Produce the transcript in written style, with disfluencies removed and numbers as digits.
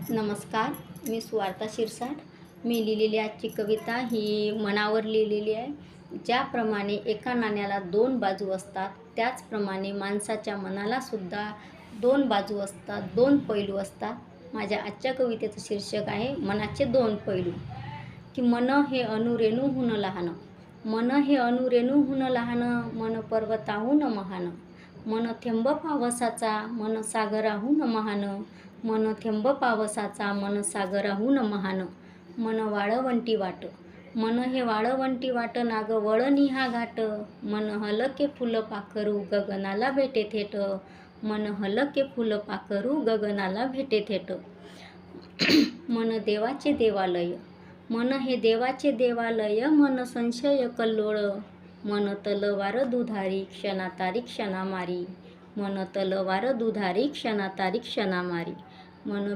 नमस्कार, मी सुवार्ता शिरसाट। मी लिहिलेली आजची कविता ही मनावर लिहिलेली आहे। ज्याप्रमाणे एका नाण्याला दोन बाजू असतात, त्याचप्रमाणे माणसाच्या मनालासुद्धा दोन बाजू असतात, दोन पैलू असतात। माझ्या आजच्या कवितेचं शीर्षक आहे मनाचे दोन पैलू। की मन हे अणुरेणूहून लहान, मन हे अणुरेणूहून लहान, मन पर्वताहून महान, मन थेंब पावसाचा, मन सागराहून महान, मन थेंब पावसाचा, मन सागराहून महान, मन वाळवंटी वाट, मन हे वाळवंटी वाट, नाग वळणी हा घाट, मन हलके फुल पाखरू गगनाला भेटे थेट, मन हलके फुल पाखरू गगनाला भेटे थेट, मन देवाचे देवालय, मन हे देवाचे देवालय, मन संशय कल्लोळ, मन तलवार दुधारी क्षणातारी क्षणामारी, मन तलवार दुधारी क्षणातारी क्षणामारी, मन